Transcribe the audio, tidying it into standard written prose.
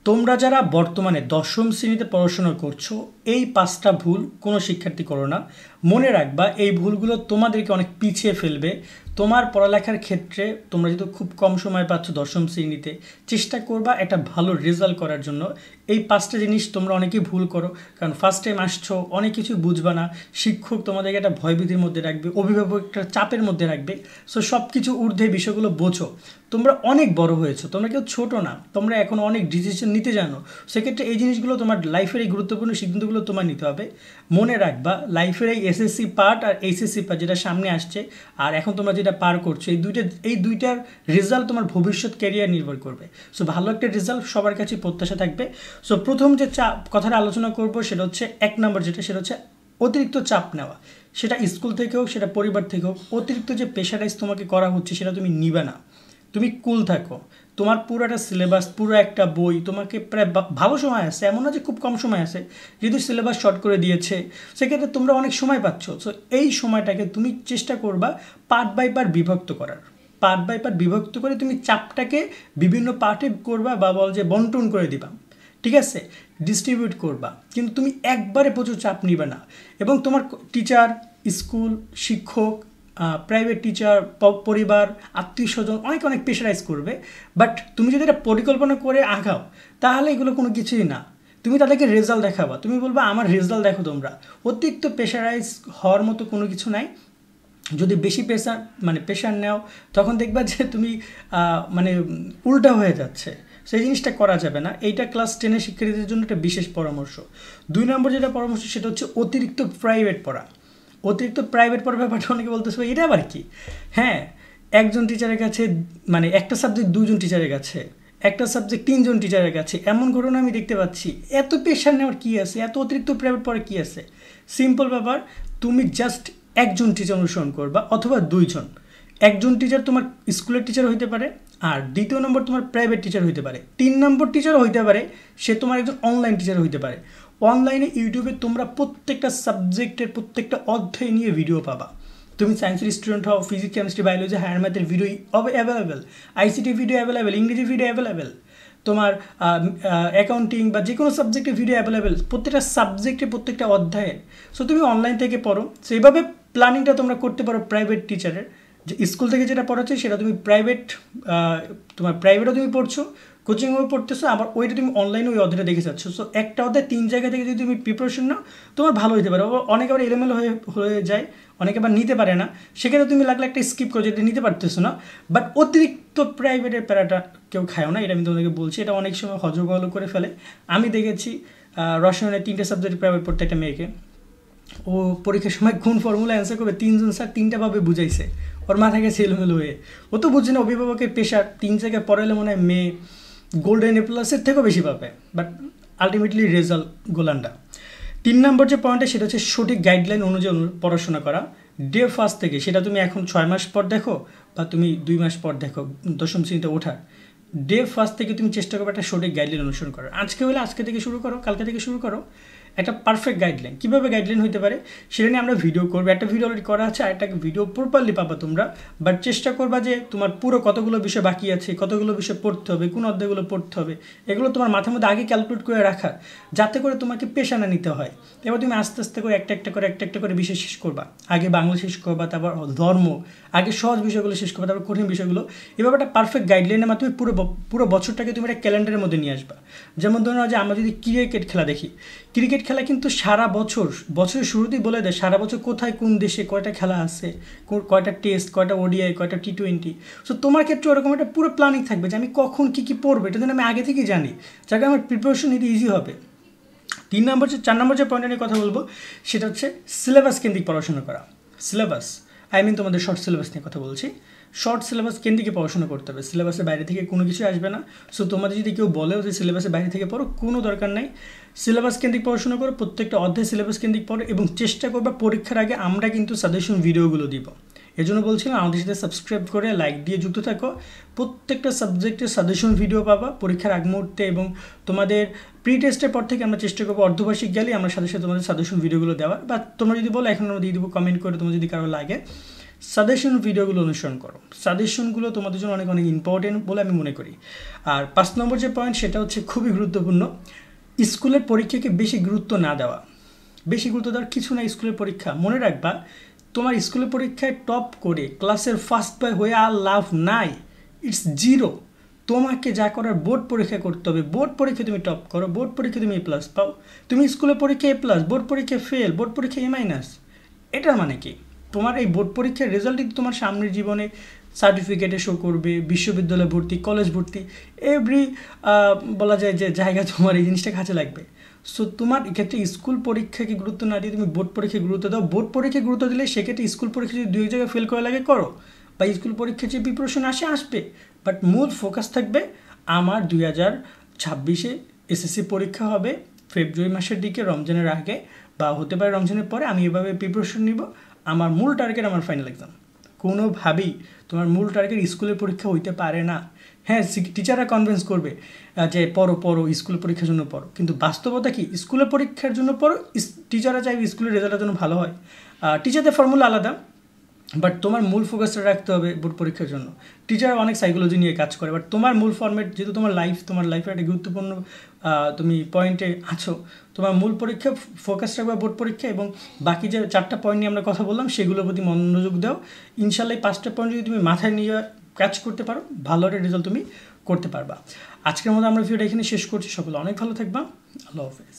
তোমরা যারা বর্তমানে দশম শ্রেণীতে পড়াশোনা করছো এই পাঁচটা ভুল কোনো শিক্ষার্থী করো না। মনে রাখবা এই ভুলগুলো তোমাদেরকে অনেক পিছিয়ে ফেলবে তোমার পড়ালেখার ক্ষেত্রে। তোমরা যেহেতু খুব কম সময় পাচ্ছ দশম শ্রেণীতে, চেষ্টা করবা একটা ভালো রেজাল্ট করার জন্য। এই পাঁচটা জিনিস তোমরা অনেকেই ভুল করো, কারণ ফার্স্ট টাইম আসছো, অনেক কিছু বুঝবা না, শিক্ষক তোমাদেরকে একটা ভয়ভীতির মধ্যে রাখবে, অভিভাবক একটা চাপের মধ্যে রাখবে। সো সব কিছু ঊর্ধ্বে বিষয়গুলো বোঝো। তোমরা অনেক বড় হয়েছো, তোমরা কেউ ছোটো না, তোমরা এখন অনেক ডিসিশন নিতে জানো। সেক্ষেত্রে এই জিনিসগুলো তোমার লাইফের এই গুরুত্বপূর্ণ সিদ্ধান্তগুলো তোমার নিতে হবে। মনে রাখবা লাইফের এই এসএসসি পার্ট আর এইচএসসি পার্ট যেটা সামনে আসছে আর এখন তোমরা যেটা পার করছো, এই দুইটার রেজাল্ট তোমার ভবিষ্যৎ ক্যারিয়ার নির্ভর করবে। সো ভালো একটা রেজাল্ট সবার কাছে প্রত্যাশা থাকবে। সো প্রথম যে কথাটা আলোচনা করব সেটা হচ্ছে 1 নম্বর, সেটা হচ্ছে অতিরিক্ত চাপ নেওয়া। সেটা স্কুল থেকে হোক, সেটা পরিবার থেকে হোক, অতিরিক্ত যে প্রেশারাইজ তোমাকে করা হচ্ছে সেটা তুমি নিবে না। তুমি কুল থাকো। তোমার পুরো একটা সিলেবাস, পুরো একটা বই, তোমাকে প্রায় ভালো সময় আছে, এমন না যে খুব কম সময় আছে। যেহেতু সিলেবাস শর্ট করে দিয়েছে সেক্ষেত্রে তোমরা অনেক সময় পাচ্ছ। সো এই সময়টাকে তুমি চেষ্টা করবা পার্ট বাই পার্ট বিভক্ত করার। পার্ট বাই পার্ট বিভক্ত করে তুমি চাপটাকে বিভিন্ন পার্টে করবা, বা বল যে বন্টন করে দিবা, ঠিক আছে, ডিস্ট্রিবিউট করবা। কিন্তু তুমি একবারে প্রচুর চাপ নিবে না। এবং তোমার টিচার, স্কুল, শিক্ষক, প্রাইভেট টিচার, পরিবার, আত্মীয় স্বজন অনেক অনেক প্রেশারাইজ করবে। বাট তুমি যদি এটা পরিকল্পনা করে আগাও তাহলে এগুলো কোনো কিছুই না। তুমি তাদেরকে রেজাল্ট দেখাবা, তুমি বলবা আমার রেজাল্ট দেখো। তোমরা অতিরিক্ত প্রেশারাইজ হওয়ার মতো কোনো কিছু নাই। যদি বেশি প্রেশার নেও তখন দেখবা যে তুমি মানে উল্টা হয়ে যাচ্ছে। সেই জিনিসটা করা যাবে না। এইটা ক্লাস 10-এর শিক্ষার্থীদের জন্য একটা বিশেষ পরামর্শ। 2 নম্বর যেটা পরামর্শ সেটা হচ্ছে অতিরিক্ত প্রাইভেট পড়া। অতিরিক্ত প্রাইভেট পড়ার ব্যাপারটা অনেকে বলতেছে এটা আবার কি। হ্যাঁ, একজন টিচারের কাছে একটা সাবজেক্ট 2জন টিচারের কাছে, একটা সাবজেক্ট 3জন টিচারের কাছে, এমন ঘটনা আমি দেখতে পাচ্ছি। এত প্রেশার নেওয়ার কী আছে, এত অতিরিক্ত প্রাইভেট পড়ার কী আছে? সিম্পল ব্যাপার, তুমি জাস্ট একজন টিচার অনুসরণ করবা অথবা 2জন। একজন টিচার তোমার স্কুলের টিচার হইতে পারে, আর 2য় নম্বর তোমার প্রাইভেট টিচার হইতে পারে, 3 নম্বর টিচারও হইতে পারে, সে তোমার একজন অনলাইন টিচার হইতে পারে। অনলাইনে ইউটিউবে তোমরা প্রত্যেকটা সাবজেক্টের প্রত্যেকটা অধ্যায় নিয়ে ভিডিও পাবা। তুমি সায়েন্সের স্টুডেন্ট হও, ফিজিক্স, কেমিস্ট্রি, বায়োলজি, হায়ার ম্যাথের video available, ICT video available, ইংরেজি ভিডিও অ্যাভেলেবেল, তোমার অ্যাকাউন্টিং বা যে কোনো সাবজেক্টের ভিডিও অ্যাভেলেবেল, প্রত্যেকটা সাবজেক্টে প্রত্যেকটা অধ্যায়ের। সো তুমি অনলাইন থেকে পড়ো। সো এইভাবে প্ল্যানিংটা তোমরা করতে পারো প্রাইভেট টিচারের। যে স্কুল থেকে যেটা পড়াচ্ছে সেটা তুমি তোমার প্রাইভেটও তুমি পড়ছো, কোচিংও পড়তেছো, আবার ওইটা তুমি অনলাইনে ওই অধ্যায়টা দেখে যাচ্ছ। সো একটা অধ্যায় 3 জায়গা থেকে যদি তুমি প্রিপারেশন নাও তোমার ভালো হতে পারে। অনেকে আবার এলোমেলো হয়ে যায়, অনেকে আবার নিতে পারে না। সেক্ষেত্রে তুমি লাগলে একটা স্কিপ করো যেটা নিতে পারতেছো না। বাট অতিরিক্ত প্রাইভেটের প্যারাটা কেউ খায়ও না, এটা আমি তোমাদেরকে বলছি। এটা অনেক সময় হজবহল করে ফেলে। আমি দেখেছি রসায়নের 3টে সাবজেক্ট প্রাইভেট পড়তে একটা মেয়েকে, ও পরীক্ষার সময় কোন ফর্মুলা অ্যান্সার করবে 3জন স্যার 3টাভাবে বুঝাইছে, ওর মাথা গেছে এলোমেলো হয়ে। ও তো বুঝছে না অভিভাবকের প্রেশার, 3 জায়গায় পড়ালে মনে হয় মেয়ে গোল্ডেন এ প্লাসের থেকেও বেশি পাবে, বাট আলটিমেটলি রেজাল্ট গোলান্ডা। 3 নম্বর যে পয়েন্টটা সেটা হচ্ছে সঠিক গাইডলাইন অনুযায়ী পড়াশোনা করা। ডে ফার্স্ট থেকে, সেটা তুমি এখন 6 মাস পর দেখো বা তুমি 2 মাস পর দেখো দশম শ্রেণীতে ওঠার, ডে ফার্স্ট থেকে তুমি চেষ্টা করবে একটা সঠিক গাইডলাইন অনুসরণ করো। আজকে হলে আজকে থেকে শুরু করো, কালকে থেকে শুরু করো। একটা পারফেক্ট গাইডলাইন কীভাবে গাইডলাইন হতে পারে সেটা নিয়ে আমরা ভিডিও করবো। একটা ভিডিও অলরেডি করা আছে, আর একটা ভিডিও প্রপারলি পাবা তোমরা। বাট চেষ্টা করবা যে তোমার পুরো কতগুলো বিষয় বাকি আছে, কতগুলো বিষয় পড়তে হবে, কোন অধ্যায়গুলো পড়তে হবে, এগুলো তোমার মাথার মধ্যে আগে ক্যালকুলেট করে রাখা, যাতে করে তোমাকে পেশা না নিতে হয়। এবার তুমি আস্তে আস্তে করে একটা একটা করে বিষয় শেষ করবা। আগে বাংলা শেষ করবা, তারপর ধর্ম, আগে সহজ বিষয়গুলো শেষ করবা, তারপর কঠিন বিষয়গুলো। এভাবে একটা পারফেক্ট গাইডলাইনের মাধ্যমে পুরো বছরটাকে তুমি একটা ক্যালেন্ডারের মধ্যে নিয়ে আসবা। যেমন ধরো যে আমরা যদি ক্রিকেট খেলা দেখি, ক্রিকেট খেলা কিন্তু সারা বছরের শুরুতেই বলে দেয় সারা বছর কোথায় কোন দেশে কয়টা খেলা আছে, কয়টা টেস্ট, কয়টা ওডিআই, কয়টা টি20। সো তোমার ক্ষেত্রে ওরকম একটা পুরো প্ল্যানিং থাকবে যে আমি কখন কী পড়বো, এটা যেন আমি আগে থেকেই জানি, যাকে আমার প্রিপারেশন নিতে ইজি হবে। 4 নম্বর যে পয়েন্টটা নিয়ে কথা বলবো সেটা হচ্ছে সিলেবাস কেন্দ্রিক পড়াশোনা করা। সিলেবাস তোমাদের শর্ট সিলেবাস নিয়ে কথা বলছি। শর্ট সিলেবাস কেন্দ্রিক পড়াশোনা করতে হবে, সিলেবাসের বাইরে থেকে কোনো কিছু আসবে না। সো তোমাদের যদি কেউ বলেও যে সিলেবাসের বাইরে থেকে পড়ো, কোনো দরকার নাই। সিলেবাস কেন্দ্রিক পড়াশোনা করো, প্রত্যেকটা অধ্যায় সিলেবাস কেন্দ্রিক পড়ো, এবং চেষ্টা করবা পরীক্ষার আগে আমরা কিন্তু সাজেশন ভিডিওগুলো দিব। এজন্য বলছিলাম আমাদের সাথে সাবস্ক্রাইব করে লাইক দিয়ে যুক্ত থাকো। প্রত্যেকটা সাবজেক্টের সাজেশন ভিডিও পাবা পরীক্ষার আগ মুহূর্তে, এবং তোমাদের প্রি টেস্টের পর থেকে আমরা চেষ্টা করবো অর্ধবার্ষিক গেলে আমরা সাথে সাথে তোমাদের সাজেশন ভিডিওগুলো দেওয়ার। বা তোমরা যদি বলো এখন আমরা দিয়ে দেবো কমেন্ট করে, তোমার যদি কারো লাগে। সাজেশন ভিডিওগুলো অনুসরণ করো। সাজেশনগুলো তোমাদের জন্য অনেক অনেক ইম্পর্টেন্ট বলে আমি মনে করি। আর 5 নম্বর যে পয়েন্ট সেটা হচ্ছে খুবই গুরুত্বপূর্ণ, স্কুলের পরীক্ষাকে বেশি গুরুত্ব না দেওয়া। বেশি গুরুত্ব দেওয়ার কিছু না, স্কুলের পরীক্ষা মনে রাখবা, তোমার স্কুলের পরীক্ষায় টপ করে ক্লাসের ফার্স্ট বয় হয়ে আর লাভ নাই, ইটস জিরো। তোমাকে যা করার বোর্ড পরীক্ষা করতে হবে, বোর্ড পরীক্ষা তুমি টপ করো, বোর্ড পরীক্ষা তুমি এ প্লাস পাও। তুমি স্কুলের পরীক্ষা এ প্লাস, বোর্ড পরীক্ষা ফেল, বোর্ড পরীক্ষা এ মাইনাস, এটার মানে কি? তোমার এই বোর্ড পরীক্ষার রেজাল্টই তোমার সামনের জীবনে সার্টিফিকেটে শো করবে, বিশ্ববিদ্যালয় ভর্তি, কলেজ ভর্তি, এভরি বলা যায় যে জায়গা তোমার এই জিনিসটা কাজে লাগবে। সো তোমার এক্ষেত্রে স্কুল পরীক্ষাকে গুরুত্ব না দিয়ে তুমি বোর্ড পরীক্ষায় গুরুত্ব দাও। বোর্ড পরীক্ষায় গুরুত্ব দিলে সেক্ষেত্রে স্কুল পরীক্ষা যদি 2 জায়গায় ফেল করা লাগে করো, বা স্কুল পরীক্ষার যে প্রিপারেশন আসবে, বাট মূল ফোকাস থাকবে আমার 2026-এ এসএসসি পরীক্ষা হবে ফেব্রুয়ারি মাসের দিকে, রমজানের আগে বা হতে পারে রমজানের পরে। আমি এভাবে প্রিপারেশন নিব, আমার মূল টার্গেট আমার ফাইনাল এক্সাম। কোনোভাবেই তোমার মূল টার্গেট স্কুলের পরীক্ষা হইতে পারে না। হ্যাঁ, টিচাররা কনভিন্স করবে যে পড়ো পড়ো, স্কুলের পরীক্ষার জন্য পড়ো, কিন্তু বাস্তবতা কি? স্কুলের পরীক্ষার জন্য পড়ো, টিচাররা চাইবে স্কুলের রেজাল্টের জন্য ভালো হয়। টিচারদের ফর্মুলা আলাদা, বাট তোমার মূল ফোকাসটা রাখতে হবে বোর্ড পরীক্ষার জন্য। টিচার অনেক সাইকোলজি নিয়ে কাজ করে, বাট তোমার মূল ফর্মেট যেহেতু তোমার লাইফের একটা গুরুত্বপূর্ণ তুমি পয়েন্টে আছো, তোমার মূল পরীক্ষা ফোকাস রাখবে বোর্ড পরীক্ষা, এবং বাকি যে 4টা পয়েন্ট নিয়ে আমরা কথা বললাম সেগুলোর প্রতি মনোযোগ দাও। ইনশাল্লাহ এই 5টা পয়েন্ট যদি তুমি মাথায় নিয়ে কাজ করতে পারো, ভালো একটা রেজাল্ট তুমি করতে পারবা। আজকের মতো আমরা ভিডিওটা এখানে শেষ করছি। সকলে অনেক ভালো থাকবা। আল্লাহ হাফেজ।